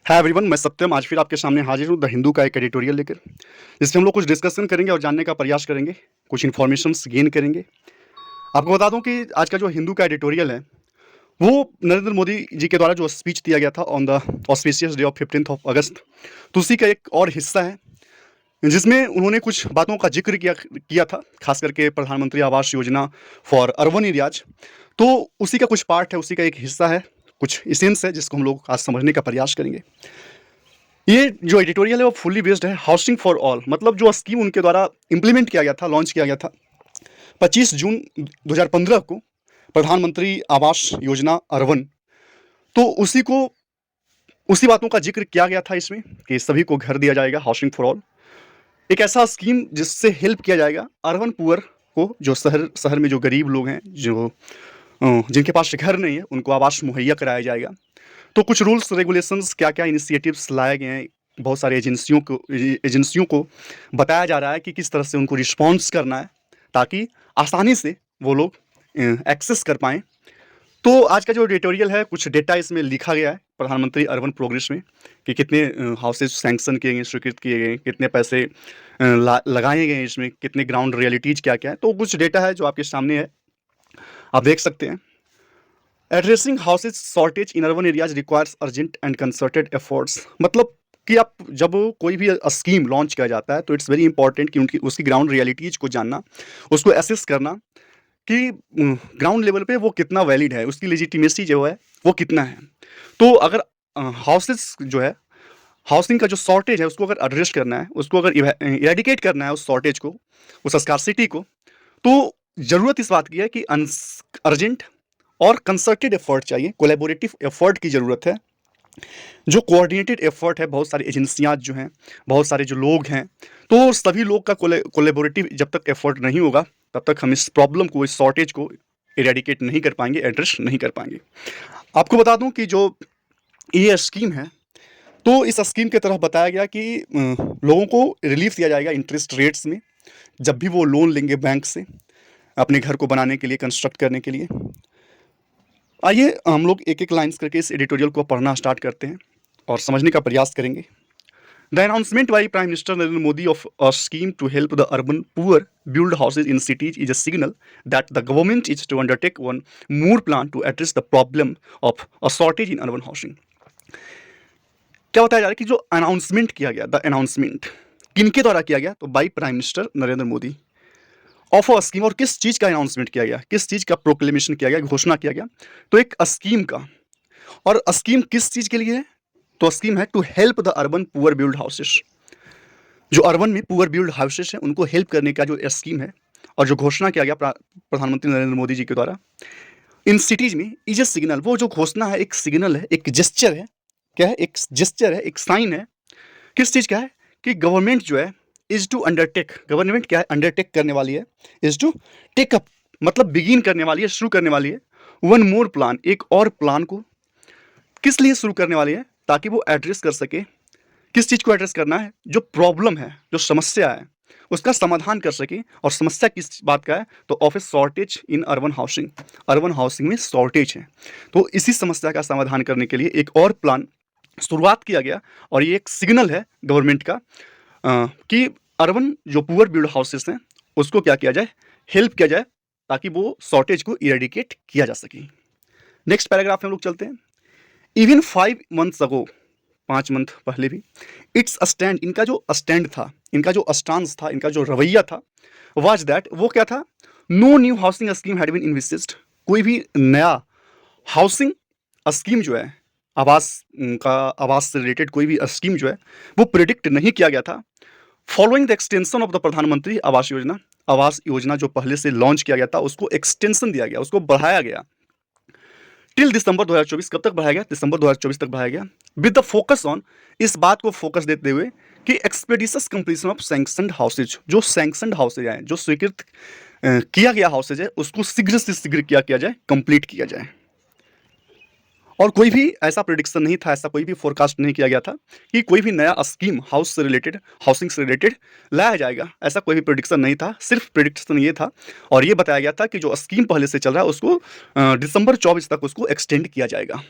Hi everyone, मैं सत्यम आज फिर आपके सामने हाजिर हूँ द हिंदू का एक एडिटोरियल लेकर, जिसमें हम लोग कुछ डिस्कशन करेंगे और जानने का प्रयास करेंगे, कुछ इन्फॉर्मेशंस गेन करेंगे। आपको बता दूं कि आज का जो हिंदू का एडिटोरियल है, वो नरेंद्र मोदी जी के द्वारा जो स्पीच दिया गया था on the auspicious day of 15th of अगस्त, तो उसी का एक और हिस्सा है, जिसमें उन्होंने कुछ बातों का जिक्र किया किया था, खास करके प्रधानमंत्री Awas Yojana for urban areas. तो उसी का कुछ पार्ट है, उसी का एक हिस्सा है, कुछ इसेंस है जिसको हम लोग आज समझने का प्रयास करेंगे। ये जो एडिटोरियल है वो फुल्ली बेस्ड है हाउसिंग फॉर ऑल, मतलब जो स्कीम उनके द्वारा इम्प्लीमेंट किया गया था, लॉन्च किया गया था 25 जून 2015 को, प्रधानमंत्री आवास योजना अर्बन। तो उसी बातों का जिक्र किया गया था इसमें कि सभी को घर दिया जाएगा, हाउसिंग फॉर ऑल, एक ऐसा स्कीम जिससे हेल्प किया जाएगा अर्बन पुअर को, जो शहर शहर में जो गरीब लोग हैं, जो जिनके पास घर नहीं है, उनको आवास मुहैया कराया जाएगा। तो कुछ रूल्स रेगुलेशंस, क्या क्या इनिशिएटिव्स लाए गए हैं, बहुत सारी एजेंसियों को बताया जा रहा है कि किस तरह से उनको रिस्पॉन्स करना है, ताकि आसानी से वो लोग एक्सेस कर पाएँ। तो आज का जो एडिटोरियल है, कुछ डेटा इसमें लिखा गया है प्रधानमंत्री अर्बन प्रोग्रेस में, कि कितने हाउसेज सैंक्शन किए गए, स्वीकृत किए गए, कितने पैसे लगाए गए हैं इसमें, कितने ग्राउंड रियलिटीज़ क्या-क्या है। तो कुछ डेटा है जो आपके सामने है, आप देख सकते हैं। Addressing houses shortage in urban areas requires urgent and concerted efforts, मतलब कि आप जब कोई भी स्कीम लॉन्च किया जाता है, तो इट्स वेरी इंपॉर्टेंट कि उनकी उसकी ग्राउंड रियलिटीज़ को जानना, उसको एसेस करना कि ग्राउंड लेवल पे वो कितना वैलिड है, उसकी लेजिटिमेसी जो है वो कितना है। तो अगर हाउसेस जो है, हाउसिंग का जो शॉर्टेज है, उसको अगर एड्रेस करना है, उसको अगर इरेडिकेट करना है, उस शॉर्टेज को, उस स्कार्सिटी को, तो ज़रूरत इस बात की है कि अर्जेंट और कंसर्टेड एफर्ट चाहिए, कोलैबोरेटिव एफर्ट की ज़रूरत है, जो कोऑर्डिनेटेड एफर्ट है, बहुत सारी एजेंसियाँ जो हैं, बहुत सारे जो लोग हैं, तो सभी लोग का कोलैबोरेटिव जब तक एफर्ट नहीं होगा, तब तक हम इस प्रॉब्लम को, इस शॉर्टेज को इरेडिकेट नहीं कर पाएंगे, एड्रेस नहीं कर पाएंगे। आपको बता दूं कि जो ये स्कीम है, तो इस स्कीम के तरह बताया गया कि लोगों को रिलीफ दिया जाएगा इंटरेस्ट रेट्स में, जब भी वो लोन लेंगे बैंक से अपने घर को बनाने के लिए, कंस्ट्रक्ट करने के लिए। आइए हम लोग एक एक लाइन्स करके इस एडिटोरियल को पढ़ना स्टार्ट करते हैं और समझने का प्रयास करेंगे। The announcement by prime minister Narendra Modi of a scheme to help the urban poor build houses in cities is a signal that the government is to undertake one more plan to address the problem of a shortage in urban housing. क्या बताया जा रहा है कि जो announcement किया गया, the announcement किनके द्वारा किया गया, तो by prime minister Narendra Modi of a scheme, और किस चीज़ का अनाउंसमेंट किया गया, किस चीज़ का प्रोक्लेमेशन किया गया, घोषणा किया गया, तो एक स्कीम का। और स्कीम किस चीज़ के लिए है, तो स्कीम है to help the urban poor build houses, जो अर्बन में पुअर बिल्ड हाउसेस हैं उनको हेल्प करने का जो स्कीम है, और जो घोषणा किया गया प्रधानमंत्री नरेंद्र मोदी जी के द्वारा इन सिटीज़ में, इज ए सिग्नल, वो जो घोषणा है एक सिग्नल है, एक जेस्चर है। क्या है? एक जेस्चर है, एक साइन है। किस चीज़ का है? कि गवर्नमेंट जो है इज टू अंडरटेक, गवर्नमेंट क्या है, अंडरटेक करने वाली है, इज टू टेक अप, मतलब बिगिन करने वाली है, शुरू करने वाली है, वन मोर प्लान, एक और प्लान को। किस लिए शुरू करने वाली है? ताकि वो एड्रेस कर सके, किस चीज़ को एड्रेस करना है, जो प्रॉब्लम है, जो समस्या है, उसका समाधान कर सके। और समस्या किस बात का है, तो of A shortage in urban housing, urban housing में शॉर्टेज है। तो इसी समस्या का समाधान करने के लिए एक और प्लान शुरुआत किया गया, और ये एक सिग्नल है गवर्नमेंट का कि अर्बन जो पुअर बिल्ड हाउसेस हैं उसको क्या किया जाए, हेल्प किया जाए, ताकि वो शॉर्टेज को इरेडिकेट किया जा सके। नेक्स्ट पैराग्राफ में हम लोग चलते हैं। इवन 5 months अगो, 5 मंथ पहले भी, इट्स स्टैंड, इनका जो स्टैंड था, इनका जो स्टांस था, इनका जो रवैया था, वाज दैट, वो क्या था, no new housing scheme had been envisaged, कोई भी नया हाउसिंग स्कीम जो है, आवास से रिलेटेड कोई भी स्कीम जो है, वो प्रिडिक्ट नहीं किया गया था। Following the extension of the प्रधानमंत्री आवास योजना, आवास योजना जो पहले से लॉन्च किया गया था, उसको एक्सटेंशन दिया गया, उसको बढ़ाया गया टिल दिसंबर 2024। कब तक बढ़ाया गया? दिसंबर 2024 तक बढ़ाया गया, विद द फोकस ऑन, इस बात को फोकस देते हुए कि एक्सपेडिशस कंप्लीशन ऑफ सैंक्शनड हाउसेज, जो सैंक्शनड हाउसेज हैं, जो स्वीकृत किया गया हाउसेज है, उसको शीघ्र से शीघ्र किया जाए, कंप्लीट किया जाए। और कोई भी ऐसा प्रिडिक्शन नहीं था, ऐसा कोई भी फोरकास्ट नहीं किया गया था कि कोई भी नया स्कीम हाउस से रिलेटेड, हाउसिंग से रिलेटेड लाया जाएगा, ऐसा कोई भी प्रिडिक्शन नहीं था। सिर्फ प्रिडिक्शन ये था, और ये बताया गया था कि जो स्कीम पहले से चल रहा है उसको दिसंबर 24 तक उसको एक्सटेंड किया जाएगा।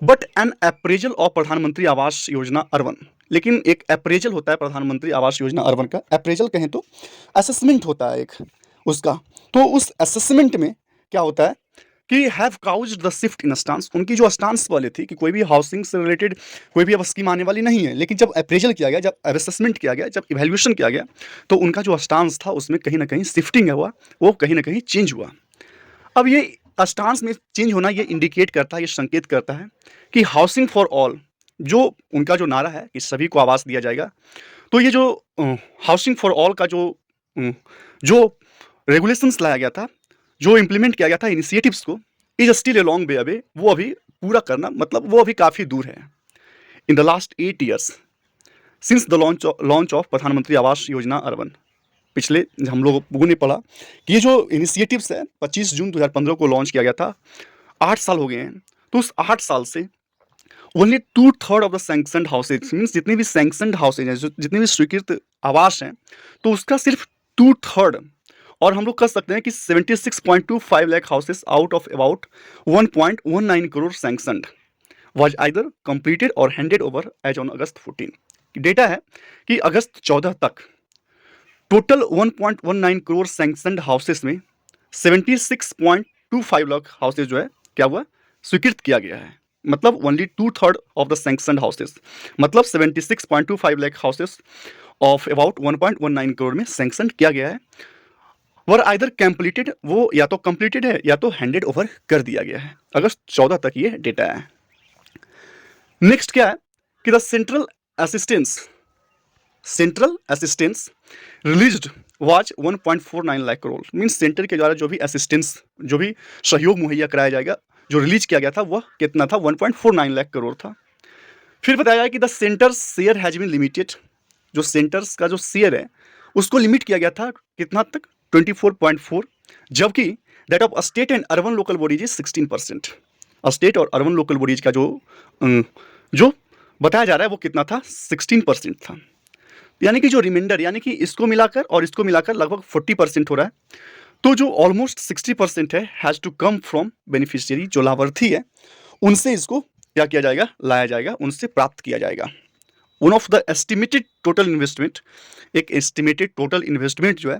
बट एन अप्रेजल ऑफ प्रधानमंत्री आवास योजना अर्बन, लेकिन एक अप्रेजल होता है प्रधानमंत्री आवास योजना अर्बन का, अप्रेजल कहें तो असेसमेंट होता है एक उसका। तो उस असेसमेंट में क्या होता है कि have caused the shift in stance, उनकी जो स्टांस वाले थी कि कोई भी हाउसिंग से रिलेटेड कोई भी अब स्कीम आने वाली नहीं है, लेकिन जब अप्रेजल किया गया, जब असेसमेंट किया गया, जब इवैल्यूएशन किया गया, तो उनका जो स्टांस था उसमें कहीं ना कहीं शिफ्टिंग हुआ, वो कहीं ना कहीं चेंज हुआ। अब ये स्टांस में चेंज होना ये इंडिकेट करता है, ये संकेत करता है कि हाउसिंग फॉर ऑल, जो उनका जो नारा है कि सभी को आवास दिया जाएगा, तो ये जो हाउसिंग फॉर ऑल का जो रेगुलेशंस लाया गया था, जो इम्प्लीमेंट किया गया था इनिशिएटिव्स को, is still a long way away, वो अभी पूरा करना मतलब वो अभी काफ़ी दूर है। In the last 8 years since the launch of प्रधानमंत्री आवास योजना अर्बन, पिछले हम लोगों ने पढ़ा कि ये जो इनिशिएटिव्स है 25 जून 2015 को लॉन्च किया गया था, 8 साल हो गए हैं। तो उस 8 साल से only 2/3 of the sanctioned houses, means जितने भी सैंक्शनड हाउसेज हैं, जितने भी स्वीकृत आवास हैं, तो उसका सिर्फ 2/3, और हम लोग कह सकते हैं कि 76.25 lakh houses out of about 1.19 crore sanctioned was either completed or handed over as on August 14। Data है कि अगस्त 14 तक टोटल 1.19 करोड़ सैंक्शनड हाउसेस में 76.25 लाख हाउसेज जो है क्या हुआ, स्वीकृत किया गया है। मतलब only 2/3 of the sanctioned houses, मतलब 76.25 lakh houses of about 1.19 crore में सैंक्शन किया गया है, वर आइदर कंप्लीटेड, वो या तो कंप्लीटेड है या तो हैंडेड ओवर कर दिया गया है। अगस्त 14 तक ये डेटा है। नेक्स्ट क्या है कि the central assistance released was 1.49 lakh crore, means centre के द्वारा जो भी असिस्टेंस, जो भी सहयोग मुहैया कराया जाएगा, जो रिलीज किया गया था वह कितना था, 1.49 लाख करोड़ था। फिर बताया गया कि the centre share has been limited, जो सेंटर्स का जो शेयर है उसको लिमिट किया गया था कितना तक, 24.4, जबकि that of state and urban local bodies is 16%। State और अर्बन लोकल बॉडीज का जो बताया जा रहा है वो कितना था, 16% था। यानी कि जो रिमाइंडर, यानी कि इसको मिलाकर और इसको मिलाकर लगभग 40% हो रहा है। तो जो ऑलमोस्ट 60% है has to come from beneficiary, जो लाभार्थी है उनसे इसको क्या किया जाएगा, लाया जाएगा, उनसे प्राप्त किया जाएगा। One of the estimated total investment, एक एस्टिमेटेड टोटल इन्वेस्टमेंट जो है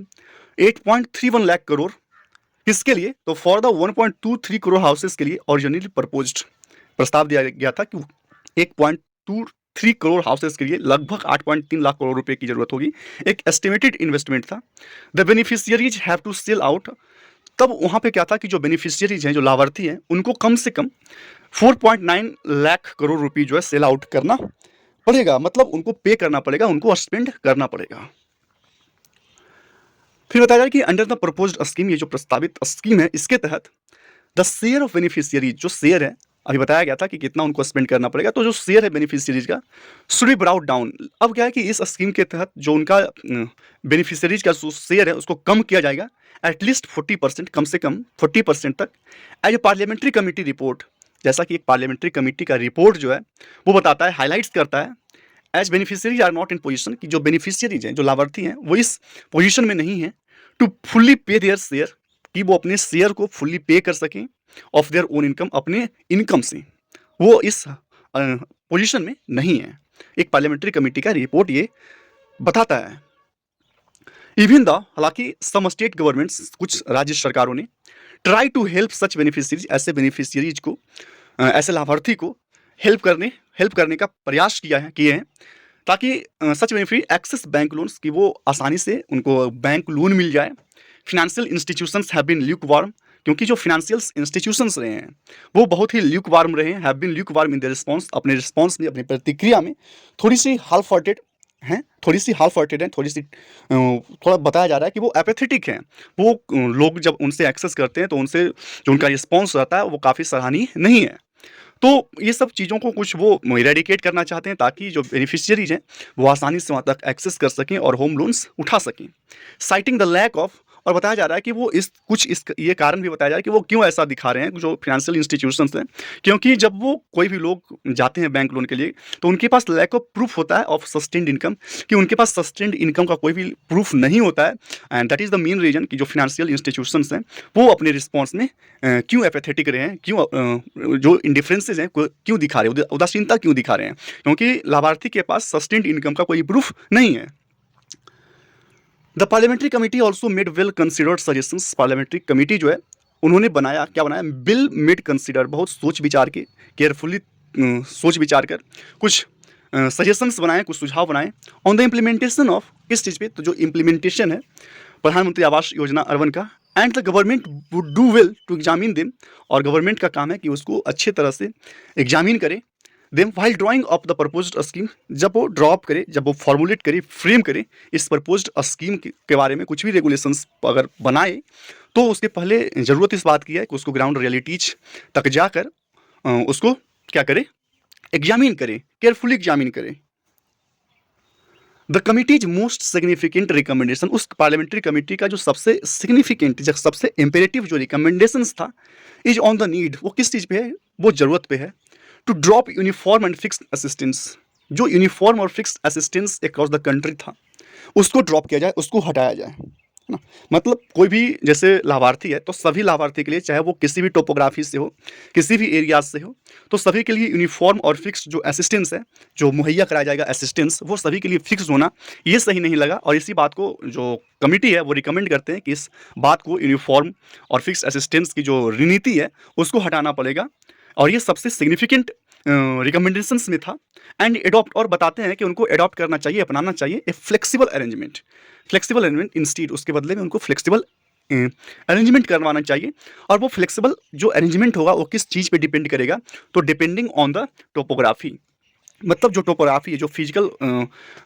8.31 लाख करोड़, किसके लिए, तो फॉर द 1.23 करोड़ हाउसेस के लिए ओरिजिनली प्रपोज्ड, प्रस्ताव दिया गया था कि 1.23 करोड़ हाउसेस के लिए लगभग 8.3 लाख करोड़ रुपए की जरूरत होगी, एक एस्टिमेटेड इन्वेस्टमेंट था। The beneficiaries have to sell out, तब वहाँ पे क्या था कि जो बेनिफिशियरीज हैं, जो लाभार्थी हैं, उनको कम से कम 4.9 लाख करोड़ रुपए जो है सेल आउट करना पड़ेगा, मतलब उनको पे करना पड़ेगा, उनको स्पेंड करना पड़ेगा। फिर बताया जाए कि अंडर द प्रपोज्ड स्कीम, ये जो प्रस्तावित स्कीम है, इसके तहत द शेयर ऑफ बेनिफिशियरीज, जो शेयर है, अभी बताया गया था कि कितना उनको स्पेंड करना पड़ेगा, तो जो शेयर है बेनिफिशियरीज का शुड बी ब्राउट डाउन। अब क्या है कि इस स्कीम के तहत जो उनका बेनिफिशियरीज का जो शेयर है उसको कम किया जाएगा, एटलीस्ट 40%, कम से कम 40% तक, as a parliamentary committee report, जैसा कि एक पार्लियामेंट्री कमेटी का रिपोर्ट जो है वो बताता है, हाईलाइट्स करता है, as beneficiaries are not in position, कि जो बेनिफिशियरीज हैं, जो लाभार्थी हैं, वो इस पोजीशन में नहीं है टू फुल्ली पे देयर शेयर, कि वो अपने शेयर को फुल्ली पे कर सकें ऑफ देयर ओन इनकम, अपने इनकम से, वो इस पोजीशन में नहीं है। एक पार्लियामेंट्री कमेटी का रिपोर्ट ये बताता है। इवन द, हालांकि सम स्टेट गवर्नमेंट्स, कुछ राज्य सरकारों ने try to help such beneficiaries, ऐसे बेनिफिशियरीज को, ऐसे लाभार्थी को हेल्प करने का प्रयास किए हैं, ताकि such benefit access bank loans, की वो आसानी से उनको बैंक लोन मिल जाए। Financial institutions have been lukewarm, क्योंकि जो फिनेंशियल इंस्टीट्यूशंस रहे हैं वो बहुत ही ल्यूक वार्म रहे हैं, have been lukewarm in the response, अपने रिस्पॉन्स में, अपनी प्रतिक्रिया में थोड़ी सी हाफ हार्टेड हैं, थोड़ा बताया जा रहा है कि वो एपेथेटिक हैं। वो लोग जब उनसे एक्सेस करते हैं तो उनसे जो उनका रिस्पॉन्स रहता है वो काफ़ी सराहनीय नहीं है। तो ये सब चीज़ों को कुछ वो इरेडिकेट करना चाहते हैं, ताकि जो बेनिफिशियरीज हैं वो आसानी से वहाँ तक एक्सेस कर सकें और होम लोन्स उठा सकें। साइटिंग द लैक ऑफ और बताया जा रहा है कि वो इस ये कारण भी बताया जा रहा है कि वो क्यों ऐसा दिखा रहे हैं जो फाइनेंशियल इंस्टीट्यूशंस हैं, क्योंकि जब वो कोई भी लोग जाते हैं बैंक लोन के लिए तो उनके पास लैक ऑफ प्रूफ होता है ऑफ सस्टेन्ड इनकम, कि उनके पास सस्टेन्ड इनकम का कोई भी प्रूफ नहीं होता है। And that is the main reason कि जो फाइनेंशियल इंस्टीट्यूशंस हैं वो अपने रिस्पॉन्स में क्यों एपेथेटिक रहे हैं, क्यों जो इंडिफरेंसेज हैं क्यों दिखा रहे हैं, उदासीनता क्यों दिखा रहे हैं, क्योंकि लाभार्थी के पास सस्टेन्ड इनकम का कोई प्रूफ नहीं है। The parliamentary committee also made well considered suggestions. Parliamentary committee जो है उन्होंने बनाया, क्या बनाया, बिल मेड कंसिडर, बहुत सोच विचार के, केयरफुली सोच विचार कर कुछ सजेशंस बनाए, कुछ सुझाव बनाए ऑन द इम्प्लीमेंटेशन ऑफ, किस चीज़ पे, तो जो इम्प्लीमेंटेशन है प्रधानमंत्री आवास योजना अर्बन का। And the government would do well to examine them, और गवर्नमेंट का काम है कि उसको अच्छे तरह से एग्जामिन करे them while drying of the proposed scheme, जब वो ड्रॉप करे, जब वो फॉर्मुलेट करे, फ्रेम करे इस प्रपोज्ड स्कीम के बारे में कुछ भी रेगुलेशंस अगर बनाए तो उसके पहले ज़रूरत इस बात की है कि उसको ग्राउंड रियलिटीज तक जाकर उसको क्या करे, एग्जामिन करे, केयरफुली एग्जामिन करे। The committees most significant recommendation, उस पार्लियामेंट्री कमेटी का जो सबसे सिग्निफिकेंट, जो सबसे इम्पेरेटिव जो रिकमेंडेशंस था, इज ऑन द नीड, वो किस चीज़ पे है, वो ज़रूरत पे है, to drop uniform and fixed assistance, जो यूनिफॉर्म और fixed assistance across the country था उसको ड्रॉप किया जाए, उसको हटाया जाए, है ना। मतलब कोई भी जैसे लाभार्थी है तो सभी लाभार्थी के लिए, चाहे वो किसी भी टोपोग्राफी से हो, किसी भी एरियाज से हो, तो सभी के लिए यूनिफॉर्म और फिक्स जो असिस्टेंस है, जो मुहैया कराया जाएगा असिस्टेंस, वो सभी के लिए फिक्स होना, ये सही नहीं लगा। और इसी बात को जो कमिटी है वो रिकमेंड करते हैं कि इस बात को, यूनिफॉर्म और फिक्स असिस्टेंस की जो रणनीति है उसको हटाना पड़ेगा, और ये सबसे सिग्निफिकेंट रिकमेंडेशंस में था। एंड एडॉप्ट, और बताते हैं कि उनको एडॉप्ट करना चाहिए, अपनाना चाहिए a flexible arrangement, flexible arrangement instead, उसके बदले में उनको फ्लेक्सिबल अरेंजमेंट करवाना चाहिए। और वो फ्लेक्सिबल जो अरेंजमेंट होगा वो किस चीज़ पे डिपेंड करेगा, तो डिपेंडिंग ऑन द टोपोग्राफी, मतलब जो टोपोग्राफी है, जो फिजिकल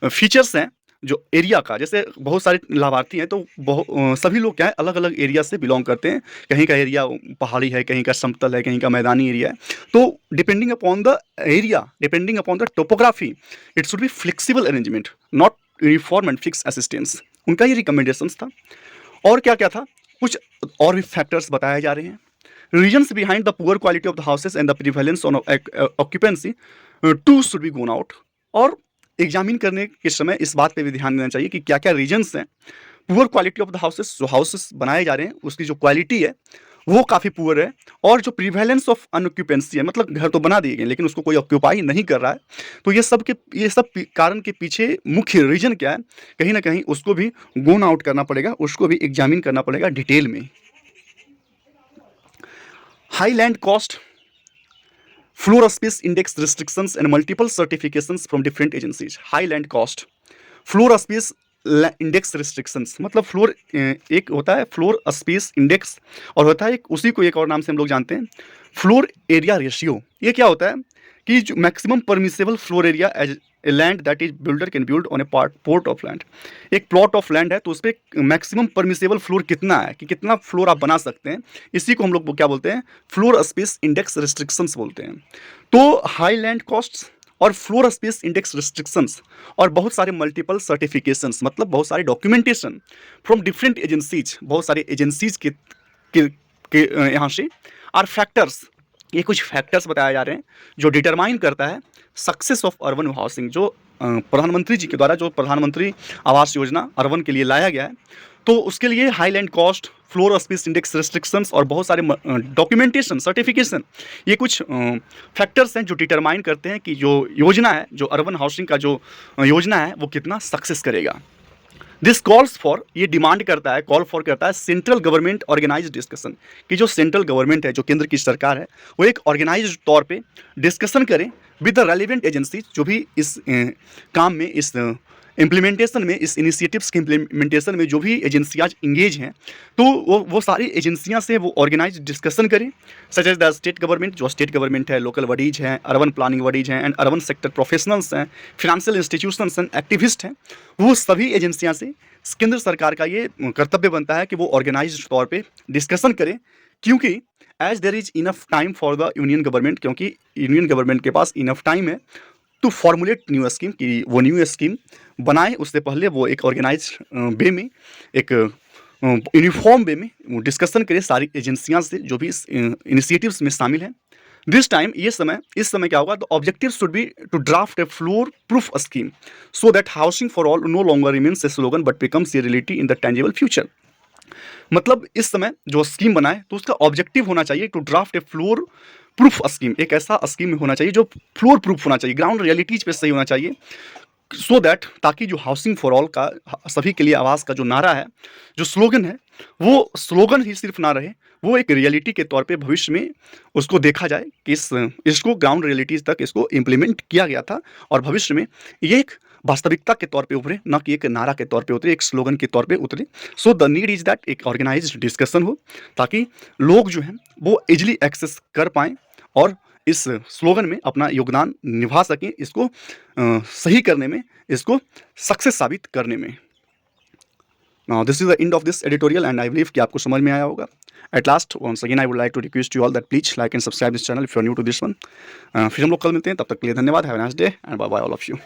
फीचर्स हैं जो एरिया का, जैसे बहुत सारे लाभार्थी हैं तो सभी लोग क्या है, अलग अलग एरिया से बिलोंग करते हैं, कहीं का एरिया पहाड़ी है, कहीं का समतल है, कहीं का मैदानी एरिया है, तो depending upon the area, depending upon the topography, it should be flexible arrangement, not uniform and fix assistance, उनका ये रिकमेंडेशंस था। और क्या क्या था, कुछ और भी फैक्टर्स बताए जा रहे हैं। Reasons behind the poor quality of the houses and the prevalence on occupancy to should be gone out, और एग्जामिन करने के समय इस बात पे भी ध्यान देना चाहिए कि क्या क्या रीजन्स हैं। Poor quality of the houses, जो हाउसेस बनाए जा रहे हैं उसकी जो क्वालिटी है वो काफ़ी पुअर है, और जो प्रिवेलेंस ऑफ अनऑक्यूपेंसी है, मतलब घर तो बना दिए गए लेकिन उसको कोई ऑक्यूपाई नहीं कर रहा है, तो ये सब कारण के पीछे मुख्य रीजन क्या है, कहीं ना कहीं उसको भी गोन आउट करना पड़ेगा, उसको भी एग्जामिन करना पड़ेगा डिटेल में। High land cost, floor space index restrictions and multiple certifications from different agencies. High land cost, floor space index restrictions, मतलब फ्लोर एक होता है फ्लोर स्पेस इंडेक्स, और होता है एक, उसी को एक और नाम से हम लोग जानते हैं फ्लोर एरिया रेशियो। ये क्या होता है कि जो maximum permissible floor area as a land that is builder can build on a port of land, एक प्लॉट ऑफ लैंड है तो उस पर मैक्सिमम परमिसेबल फ्लोर कितना है, कि कितना फ्लोर आप बना सकते हैं, इसी को हम लोग क्या बोलते हैं, फ्लोर स्पेस इंडेक्स रिस्ट्रिक्शंस बोलते हैं। तो हाई लैंड कॉस्ट्स और फ्लोर स्पेस इंडेक्स रिस्ट्रिक्शंस और बहुत सारे मल्टीपल सर्टिफिकेशंस, मतलब बहुत सारे डॉक्यूमेंटेशन फ्रॉम डिफरेंट एजेंसीज, बहुत सारे एजेंसीज के यहाँ से, आर फैक्टर्स, ये कुछ फैक्टर्स बताए जा रहे हैं जो डिटरमाइन करता है सक्सेस ऑफ अर्बन हाउसिंग, जो प्रधानमंत्री जी के द्वारा जो प्रधानमंत्री आवास योजना अर्बन के लिए लाया गया है, तो उसके लिए high land cost, floor space index restrictions और बहुत सारे डॉक्यूमेंटेशन, सर्टिफिकेशन, ये कुछ फैक्टर्स हैं जो डिटरमाइन करते हैं कि जो योजना है, जो अर्बन हाउसिंग का जो योजना है वो कितना सक्सेस करेगा। दिस कॉल्स फॉर, ये डिमांड करता है, कॉल फॉर करता है सेंट्रल गवर्नमेंट ऑर्गेनाइज्ड डिस्कशन, कि जो सेंट्रल गवर्नमेंट है, जो केंद्र की सरकार है, वो एक ऑर्गेनाइज्ड तौर पे डिस्कशन करे विद द रेलिवेंट एजेंसी, जो भी इस काम में, इस इम्प्लीमेंटेशन में, इस इनिशिएटिव्स के इम्प्लीमेंटेशन में जो भी एजेंसियाँ इंगेज हैं, तो वो सारी एजेंसियाँ से वो ऑर्गेनाइज डिस्कशन करें, such as the state government, जो स्टेट गवर्नमेंट है, लोकल बॉडीज हैं, अर्बन प्लानिंग बॉडीज हैं, एंड अर्बन सेक्टर प्रोफेशनल्स हैं, फाइनेंशियल इंस्टीट्यूशंस एंड एक्टिविस्ट हैं, वो सभी एजेंसियाँ से केंद्र सरकार का ये कर्तव्य बनता है कि वो ऑर्गेनाइज तौर पर डिस्कशन करें, क्योंकि as there is enough time for the union government, क्योंकि यूनियन गवर्नमेंट के पास इनफ टाइम है टू फॉर्मुलेट न्यू स्कीम, कि वो न्यू स्कीम बनाए, उससे पहले वो एक ऑर्गेनाइज वे में एक यूनिफॉर्म वे में डिस्कशन करें सारी एजेंसियां से जो भी इस इनिशिएटिव्स में शामिल हैं। दिस टाइम इस समय क्या होगा, the objective should be to draft a floor proof scheme so that housing for all no longer remains a slogan but becomes a reality in the tangible future. मतलब इस समय जो स्कीम बनाए तो उसका ऑब्जेक्टिव होना चाहिए to draft a floor proof scheme, एक ऐसा स्कीम होना चाहिए जो फ्लोर प्रूफ होना चाहिए, ग्राउंड रियलिटीज पे सही होना चाहिए, सो दैट ताकि जो हाउसिंग फॉर ऑल का, सभी के लिए आवास का जो नारा है, जो स्लोगन है, वो स्लोगन ही सिर्फ ना रहे, वो एक रियलिटी के तौर पे भविष्य में उसको देखा जाए कि इसको ग्राउंड रियलिटीज तक इसको इम्प्लीमेंट किया गया था और भविष्य में ये एक वास्तविकता के तौर पे उभरे, न कि एक नारा के तौर पे उतरे, एक स्लोगन के तौर पे उतरे। So the need is that एक ऑर्गेनाइज्ड डिस्कशन हो ताकि लोग जो हैं वो इजिली एक्सेस कर पाएँ और इस स्लोगन में अपना योगदान निभा सकें, इसको सही करने में, इसको सक्सेस साबित करने में। Now this is the end of this editorial and I believe कि आपको समझ में आया होगा। At last once again I would like to request you all that please like and subscribe this channel if you are new to this one. फिर हम लोग कल मिलते हैं, तब तक के लिए धन्यवाद। Have a nice day and bye bye all of you.